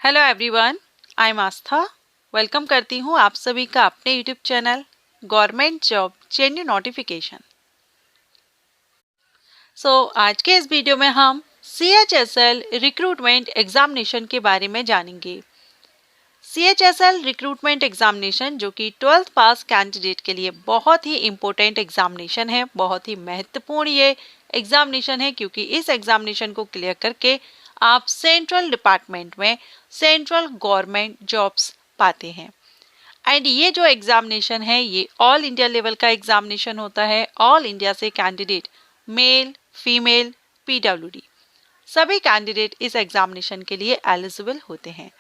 Hello everyone, I am Aastha. Welcome करती हूँ आप सभी का अपने YouTube channel government job change notification. आज के इस वीडियो में हम CHSL रिक्रूटमेंट एग्जामिनेशन के बारे में जानेंगे। CHSL रिक्रूटमेंट एग्जामिनेशन जो कि 12th पास कैंडिडेट के लिए बहुत ही इम्पोर्टेंट एग्जामिनेशन है, बहुत ही महत्वपूर्ण ये एग्जामिनेशन है, क्योंकि इस एग्जामिनेशन को क्लियर करके आप सेंट्रल डिपार्टमेंट में सेंट्रल गवर्नमेंट जॉब्स पाते हैं। एंड ये जो एग्जामिनेशन है ये ऑल इंडिया लेवल का एग्जामिनेशन होता है। ऑल इंडिया से कैंडिडेट मेल, फीमेल, PWD सभी कैंडिडेट इस एग्जामिनेशन के लिए एलिजिबल होते हैं।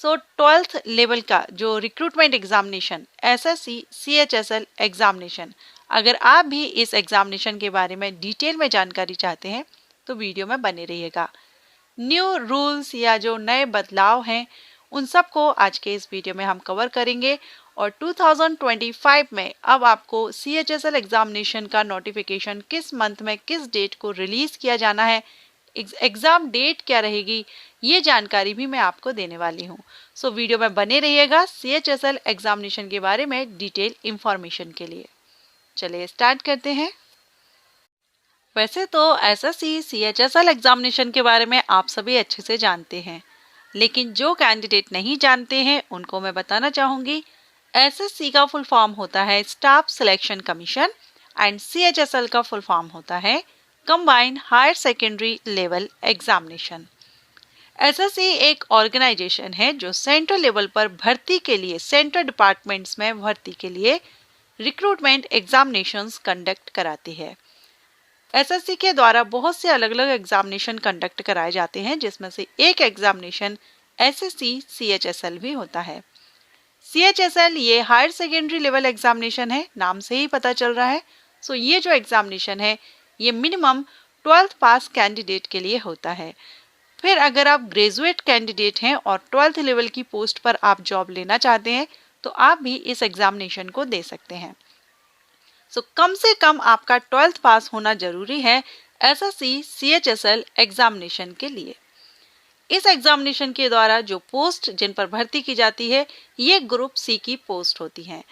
12th लेवल का जो recruitment examination SSC CHSL examination, अगर आप भी इस एग्जामिनेशन के बारे में डिटेल में जानकारी चाहते हैं तो वीडियो में बने रहिएगा। न्यू रूल्स या जो नए बदलाव हैं उन सब को आज के इस वीडियो में हम कवर करेंगे। और 2025 में अब आपको CHSL एग्जामिनेशन का नोटिफिकेशन किस मंथ में किस डेट को रिलीज किया जाना है, एग्जाम डेट क्या रहेगी, ये जानकारी भी मैं आपको देने वाली हूँ। वीडियो में बने रहिएगा CHSL एग्जामिनेशन के बारे में डिटेल इंफॉर्मेशन के लिए। चलिए स्टार्ट करते हैं। वैसे तो SSC CHSL एग्जामिनेशन के बारे में आप सभी अच्छे से जानते हैं, लेकिन जो कैंडिडेट नहीं जानते हैं उनको मैं बताना चाहूँगी। SSC का फुल फॉर्म होता है staff selection commission and CHSL का फुल फॉर्म होता है combined higher secondary level examination. SSC एक ऑर्गेनाइजेशन है जो सेंट्रल लेवल पर भर्ती के लिए, सेंट्रल डिपार्टमेंट्स में भर्ती के लिए रिक्रूटमेंट एग्जामिनेशंस कंडक्ट कराती है। SSC के द्वारा बहुत से अलग अलग एग्जामिनेशन कंडक्ट कराए जाते हैं, जिसमें से एक एग्जामिनेशन SSC CHSL भी होता है। CHSL ये हायर सेकेंडरी लेवल एग्जामिनेशन है, नाम से ही पता चल रहा है। ये जो एग्जामिनेशन है ये मिनिमम 12th पास कैंडिडेट के लिए होता है। फिर अगर आप ग्रेजुएट कैंडिडेट हैं और 12th लेवल की पोस्ट पर आप जॉब लेना चाहते हैं तो आप भी इस एग्जामिनेशन को दे सकते हैं। कम से कम आपका 12th पास होना जरूरी है SSC CHSL एग्जामिनेशन के लिए। इस एग्जामिनेशन के द्वारा जो पोस्ट जिन पर भर्ती की जाती है ये ग्रुप C की पोस्ट होती हैं।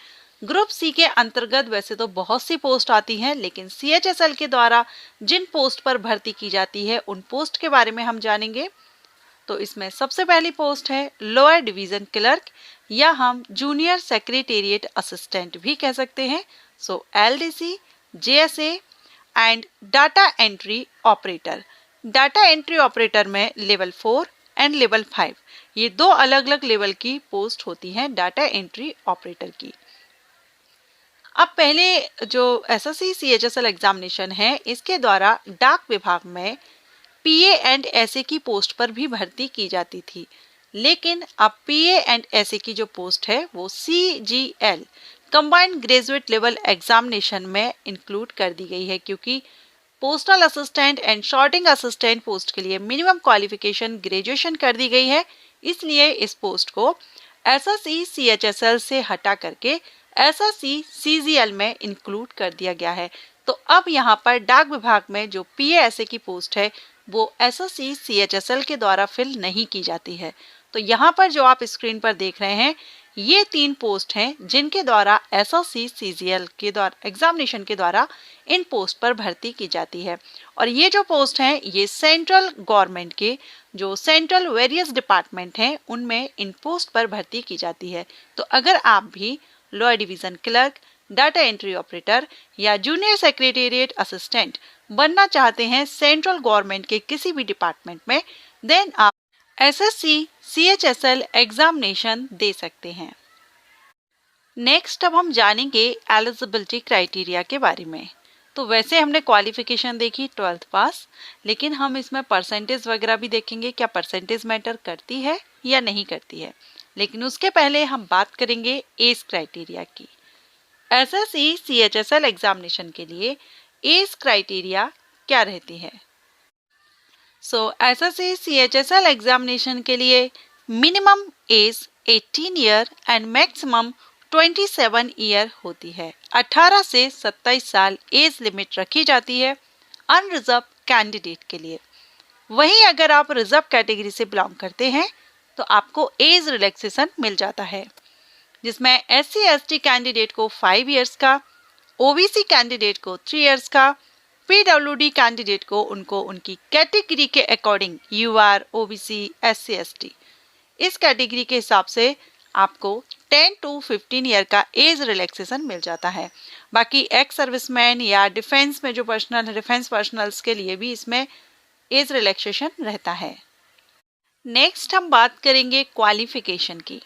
ग्रुप C के अंतर्गत वैसे तो बहुत सी पोस्ट आती हैं, लेकिन CHSL के द्वारा जिन पोस्ट पर भर्ती की जाती है उन पोस्ट के बारे में हम जानेंगे। तो इसमें सबसे पहली पोस्ट है लोअर डिवीजन क्लर्क, या हम जूनियर सेक्रेटेरिएट असिस्टेंट भी कह सकते हैं। LDC, JSA and data entry operator. Data entry operator में लेवल 4 एंड लेवल 5 ये दो अलग अलग लेवल की पोस्ट होती हैं डाटा एंट्री ऑपरेटर की। अब पहले जो SSC CHSL एग्जामिनेशन है इसके द्वारा डाक विभाग में PA एंड SA की पोस्ट पर भी भर्ती की जाती थी, लेकिन अब PA एंड SA की जो पोस्ट है वो CGL combined graduate level examination में इंक्लूड कर दी गई है, क्योंकि postal assistant and sorting assistant post के लिए मिनिमम क्वालिफिकेशन ग्रेजुएशन कर दी गई है। इसलिए इस पोस्ट को SSC CHSL से हटा करके SSC CGL में इंक्लूड कर दिया गया है। तो अब यहाँ पर डाक विभाग में जो PA SA की पोस्ट है वो SSC CHSL के द्वारा फिल नहीं की जाती है। तो यहाँ पर जो आप स्क्रीन पर देख रहे हैं ये 3 पोस्ट हैं जिनके द्वारा SSC CGL के द्वारा एग्जामिनेशन के द्वारा इन पोस्ट पर भर्ती की जाती है। और ये जो पोस्ट हैं ये सेंट्रल गवर्नमेंट के जो सेंट्रल वेरियस डिपार्टमेंट हैं उनमें इन पोस्ट पर भर्ती की जाती है। तो अगर आप भी lower division clerk, data entry operator या जूनियर सेक्रेटेरिएट असिस्टेंट बनना चाहते हैं सेंट्रल गवर्नमेंट के किसी भी डिपार्टमेंट में, देन आप SSC CHSL एग्जामिनेशन दे सकते हैं। नेक्स्ट अब हम जानेंगे एलिजिबिलिटी क्राइटेरिया के बारे में। तो वैसे हमने क्वालिफिकेशन देखी 12th पास, लेकिन हम इसमें परसेंटेज वगैरह भी देखेंगे, क्या परसेंटेज मैटर करती है या नहीं करती है। लेकिन उसके पहले हम बात करेंगे एज क्राइटेरिया की। SSC CHSL एग्जामिनेशन के लिए एज क्राइटेरिया क्या रहती है। SSC CHSL एग्जामिनेशन के लिए minimum age 18 year and maximum 27 year होती है। 18 से 27 साल एज लिमिट रखी जाती है अनरिजर्व कैंडिडेट के लिए। वहीं अगर आप रिजर्व कैटेगरी से बिलोंग करते हैं तो आपको एज रिलैक्सेशन मिल जाता है, जिसमें SC/ST कैंडिडेट को 5 इयर्स का, OBC कैंडिडेट को 3 इयर्स का, PWD कैंडिडेट को उनको उनकी कैटेगरी के अकॉर्डिंग UR, OBC, SC/ST इस कैटेगरी के हिसाब से आपको 10 to 15 ईयर का एज रिलैक्सेशन मिल जाता है। बाकी एक्स सर्विसमैन या डिफेंस में जो डिफेंस पर्सनल्स के लिए भी इसमें एज रिलैक्सेशन रहता है। नेक्स्ट हम बात करेंगे क्वालिफिकेशन की।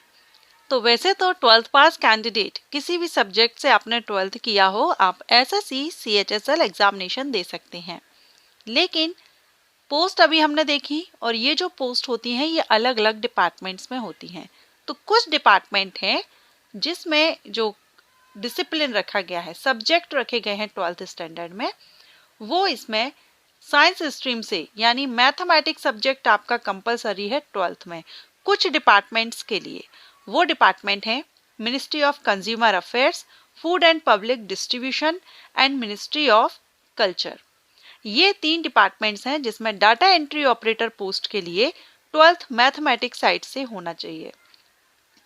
तो वैसे तो 12th पास कैंडिडेट किसी भी सब्जेक्ट से आपने 12th किया हो, आप SSC CHSL एग्जामिनेशन दे सकते हैं, लेकिन पोस्ट अभी हमने देखी और ये जो पोस्ट होती हैं ये अलग अलग डिपार्टमेंट्स में होती हैं। तो कुछ डिपार्टमेंट हैं जिसमें जो डिसिप्लिन रखा गया है, सब्जेक्ट रखे गए हैं 12th स्टैंडर्ड में, वो इसमें साइंस स्ट्रीम से यानी मैथमेटिक्स सब्जेक्ट आपका कंपलसरी है 12th में। कुछ डिपार्टमेंट्स के लिए वो डिपार्टमेंट है ministry of consumer affairs, food and public distribution and ministry of culture. ये 3 डिपार्टमेंट्स हैं जिसमें डाटा एंट्री ऑपरेटर पोस्ट के लिए 12th मैथमेटिक्स साइड से होना चाहिए।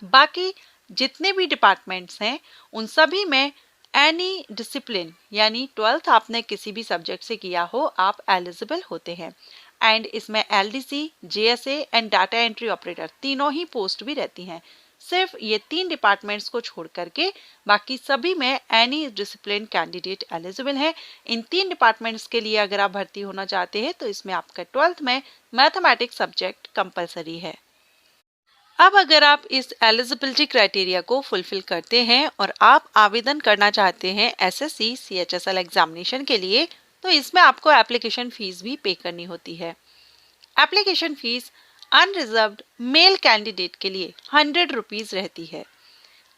बाकी जितने भी डिपार्टमेंट्स हैं उन सभी में एनी डिसिप्लिन यानी 12th आपने किसी भी सब्जेक्ट से किया हो, आप एलिजिबल होते हैं। एंड इसमें LDC, JSA and data entry operator तीनों ही पोस्ट भी रहती हैं। सिर्फ ये 3 डिपार्टमेंट्स को छोड़ करके बाकी सभी में एनी डिसिप्लिन कैंडिडेट एलिजिबल है। इन 3 डिपार्टमेंट्स के लिए अगर आप भर्ती होना चाहते हैं तो इसमें आपका 12th में मैथमेटिक्स सब्जेक्ट कंपलसरी है। अब अगर आप इस एलिजिबिलिटी क्राइटेरिया को फुलफिल करते हैं और आप आवेदन करना चाहते हैं SSC CHSL एग्जामिनेशन के लिए, तो इसमें आपको एप्लीकेशन फीस भी पे करनी होती है। Application fees unreserved male candidate के लिए 100 रुपीज़ रहती है।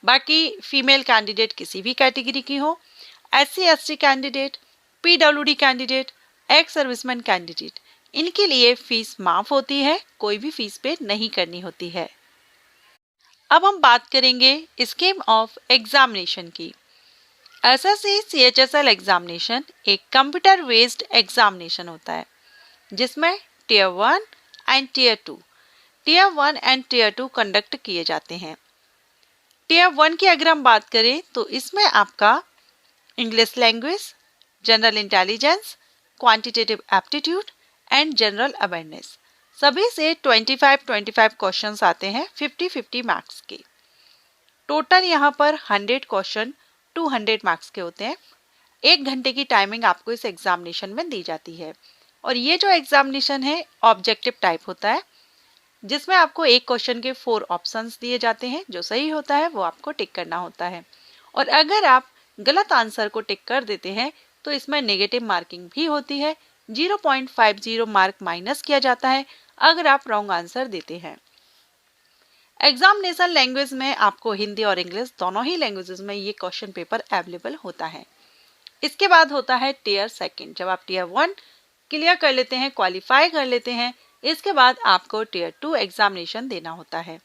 बाकी फीमेल कैंडिडेट किसी भी कैटेगरी की हो, SC/ST candidate, PWD candidate, ex serviceman candidate, इनके लिए फीस माफ होती है, कोई भी फीस पे नहीं करनी होती है। अब हम बात करेंगे स्कीम ऑफ एग्जामिनेशन की। SSC CHSL एग्जामिनेशन एक कंप्यूटर बेस्ड एग्जामिनेशन होता है जिसमें Tier 1 and Tier 2 Tier 1 and Tier 2 conduct किए जाते हैं। Tier 1 की अगर हम बात करें तो इसमें आपका English language, general intelligence, quantitative aptitude and general awareness सभी से 25 क्वेश्चंस आते हैं 50 मार्क्स के। टोटल यहाँ पर 100 क्वेश्चन 200 मार्क्स के होते हैं। 1 घंटे की टाइमिंग आपको इस एग्जामिनेशन में दी जाती है और ये जो एग्जामिनेशन है ऑब्जेक्टिव टाइप होता है जिसमें आपको एक क्वेश्चन के 4 ऑप्शंस दिए जाते हैं। जो सही होता है वो आपको टिक करना होता है और अगर आप गलत आंसर को टिक कर देते हैं तो इसमें नेगेटिव मार्किंग भी होती है। 0.50 मार्क माइनस किया जाता है अगर आप रॉन्ग आंसर देते हैं। एग्जामिनेशन लैंग्वेज में आपको हिंदी और इंग्लिश दोनों ही लैंग्वेजेस में ये क्वेश्चन पेपर अवेलेबल होता है। इसके बाद होता है Tier 2। जब आप Tier 1 क्लियर कर लेते हैं, क्वालिफाई कर लेते हैं, इसके बाद आपको Tier 2 एग्जामिनेशन देना होता है।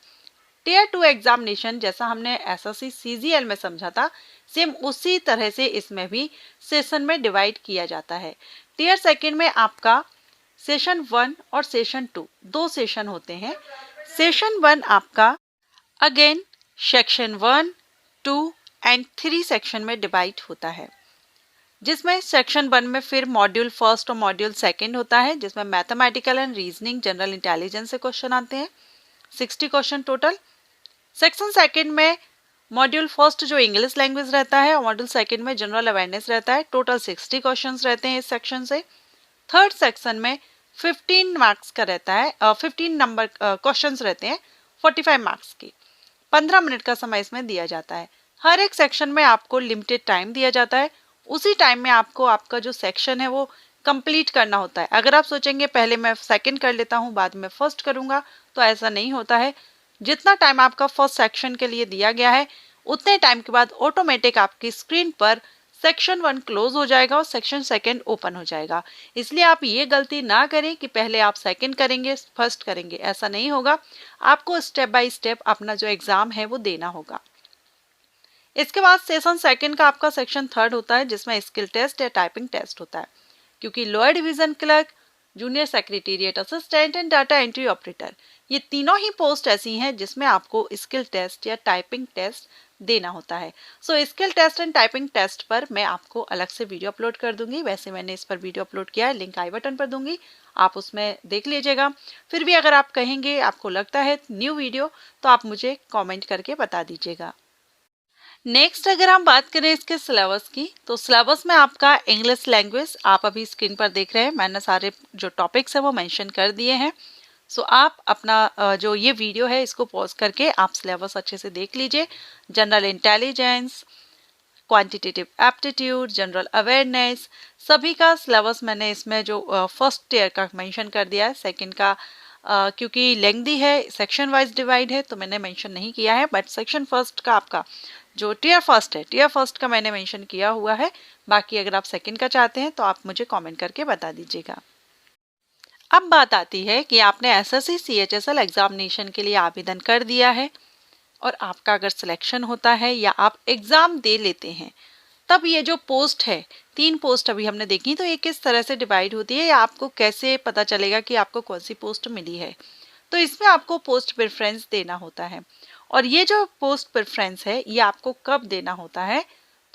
Tier 2 एग्जामिनेशन जैसा हमने SSC CGL में समझा था, सेम उसी तरह से इसमें भी सेशन में डिवाइड किया जाता है। Tier 2 में आपका सेशन 1 और सेशन 2 दो सेशन होते हैं। सेशन 1 आपका अगेन सेक्शन 1, 2 एंड 3 सेक्शन में डिवाइड होता है, जिसमें सेक्शन 1 में फिर मॉड्यूल 1 और मॉड्यूल 2 होता है जिसमें mathematical and reasoning, general intelligence से क्वेश्चन आते हैं, 60 क्वेश्चन टोटल। सेक्शन 2 में मॉड्यूल 1 जो इंग्लिश लैंग्वेज रहता है और मॉड्यूल 2 में जनरल अवेयरनेस रहता है। टोटल 60 क्वेश्चंस रहते हैं इस सेक्शन से। थर्ड सेक्शन में 15 मार्क्स का रहता है, 15 नंबर क्वेश्चंस रहते हैं 45 मार्क्स के। 15 मिनट का समय इसमें दिया जाता है। हर एक सेक्शन में आपको लिमिटेड टाइम दिया जाता है, उसी टाइम में आपको आपका जो सेक्शन है वो कंप्लीट करना होता है। अगर आप सोचेंगे पहले मैं सेकंड कर लेता हूँ बाद में फर्स्ट करूंगा, तो ऐसा नहीं होता है। जितना टाइम आपका फर्स्ट सेक्शन के लिए दिया गया है उतने टाइम के बाद ऑटोमेटिक आपकी स्क्रीन पर सेक्शन 1 क्लोज हो जाएगा और सेक्शन 2 ओपन हो जाएगा। इसलिए आप ये गलती ना करें कि पहले आप सेकंड करेंगे फर्स्ट करेंगे, ऐसा नहीं होगा। आपको स्टेप बाय स्टेप अपना जो एग्जाम है वो देना होगा। इसके बाद सेशन 2 का आपका सेक्शन 3 होता है जिसमें स्किल टेस्ट या टाइपिंग टेस्ट होता है। क्योंकि lower division clerk, junior secretariat assistant and data entry operator ये तीनों ही पोस्ट ऐसी हैं जिसमें आपको स्किल टेस्ट या टाइपिंग टेस्ट देना होता है। So skill test and typing test पर मैं आपको अलग से वीडियो अपलोड कर दूंगी। वैसे मैंने इस पर वीडियो अपलोड किया है, लिंक आई बटन पर दूंगी, आप उसमें देख लीजिएगा। फिर भी अगर आप कहेंगे, आपको लगता है न्यू वीडियो, तो आप मुझे कमेंट करके बता दीजिएगा। नेक्स्ट अगर हम बात करें इसके सिलेबस की, तो सिलेबस में आपका इंग्लिश लैंग्वेज आप अभी स्क्रीन पर देख रहे हैं, मैंने सारे जो टॉपिक्स हैं वो मेंशन कर दिए हैं। सो आप अपना जो ये वीडियो है इसको पॉज करके आप सिलेबस अच्छे से देख लीजिए। General intelligence, quantitative aptitude, general awareness, सभी का सिलेबस मैंने इसमें जो फर्स्ट ईयर का मेंशन कर दिया है। सेकंड का क्योंकि लेंथी है, सेक्शन वाइज डिवाइड है, तो मैंने मेंशन नहीं किया है। बट सेक्शन फर्स्ट का आपका जो टीयर फर्स्ट है, टीयर फर्स्ट का मैंने मेंशन किया हुआ है। बाकी अगर आप सेकंड का चाहते हैं तो आप मुझे कमेंट करके बता दीजिएगा। अब बात आती है कि आपने एसएससी सीएचएसएल एग्जामिनेशन के लिए आवेदन कर दिया है और आपका अगर सिलेक्शन होता है या आप एग्जाम दे लेते हैं, तब ये जो पोस्ट है, 3 पोस्ट अभी हमने देखी, तो ये किस तरह से डिवाइड होती है या आपको कैसे पता चलेगा कि आपको कौन सी पोस्ट मिली है। तो इसमें आपको पोस्ट प्रेफरेंस देना होता है। और ये जो पोस्ट प्रेफरेंस है ये आपको कब देना होता है,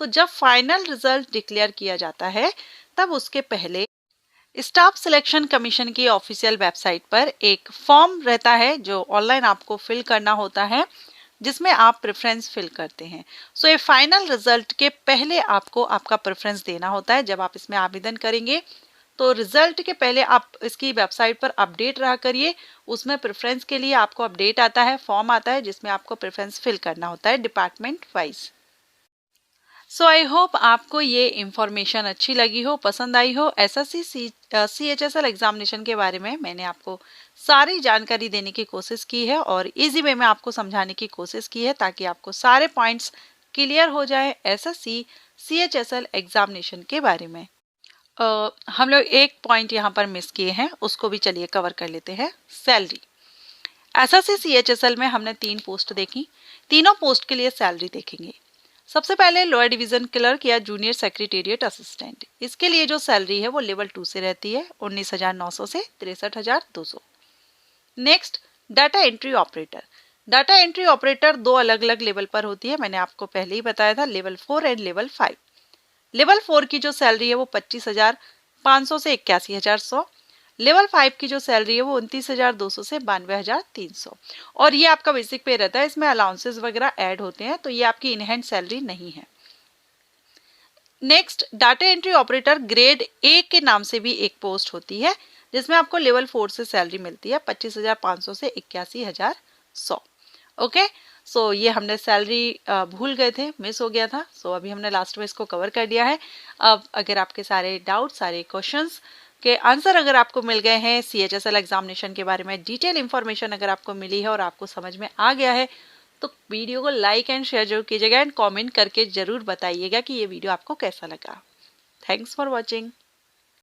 तो जब फाइनल रिजल्ट डिक्लेयर किया जाता है तब उसके पहले स्टाफ सिलेक्शन कमीशन की ऑफिशियल वेबसाइट पर एक फॉर्म रहता है जो ऑनलाइन आपको फिल करना होता है, जिसमें आप प्रेफरेंस फिल करते हैं। सो ये फाइनल रिजल्ट के पहले आपको आपका प्रेफरेंस देना होता है। जब आप इसमें आवेदन करेंगे तो रिजल्ट के पहले आप इसकी वेबसाइट पर अपडेट रहा करिए, उसमें प्रेफरेंस के लिए आपको अपडेट आता है, फॉर्म आता है जिसमें आपको प्रेफरेंस फिल करना होता है department wise. So I hope आपको ये इंफॉर्मेशन अच्छी लगी हो, पसंद आई हो। एसएससी सीएचएसएल एग्जामिनेशन के बारे में मैंने आपको सारी जानकारी देने की कोशिश की है और इजी वे में आपको समझाने की कोशिश की है ताकि आपको सारे पॉइंट्स क्लियर हो जाए एसएससी सीएचएसएल एग्जामिनेशन के बारे में। हम लोग एक पॉइंट यहाँ पर मिस किए हैं, उसको भी चलिए कवर कर लेते हैं। सैलरी, एसएससी सीएचएसएल में हमने 3 पोस्ट देखी, तीनों पोस्ट के लिए सैलरी देखेंगे। सबसे पहले लोअर डिवीजन क्लर्क या जूनियर सेक्रेटेरिएट असिस्टेंट, इसके लिए जो सैलरी है वो लेवल 2 से रहती है 19,900 से 63,200। Next data entry operator, data entry operator 2 अलग अलग लेवल पर होती है, मैंने आपको पहले ही बताया था, लेवल 4 एंड लेवल 5। लेवल 4 की जो सैलरी है वो 25,500 से 81,100। लेवल 5 की जो सैलरी है वो 29,200 से 92,300। और ये आपका बेसिक पे रहता है, इसमें अलाउंसेस वगैरह ऐड होते हैं, तो ये आपकी इन हैंड सैलरी नहीं है। Next data entry operator grade A के नाम से भी एक पोस्ट होती है जिसमें आपको लेवल 4 से सैलरी मिलती है 25,500 से 81,100। ओके, सो ये हमने सैलरी भूल गए थे, मिस हो गया था। सो अभी हमने लास्ट में इसको कवर कर दिया है। अब अगर आपके सारे डाउट, सारे क्वेश्चंस के आंसर अगर आपको मिल गए हैं, सीएचएसएल एग्जामिनेशन के बारे में डिटेल इंफॉर्मेशन अगर आपको मिली है और आपको समझ में आ गया है, तो वीडियो को लाइक एंड शेयर जरूर कीजिएगा एंड कमेंट करके जरूर बताइएगा कि ये वीडियो आपको कैसा लगा। Thanks for watching.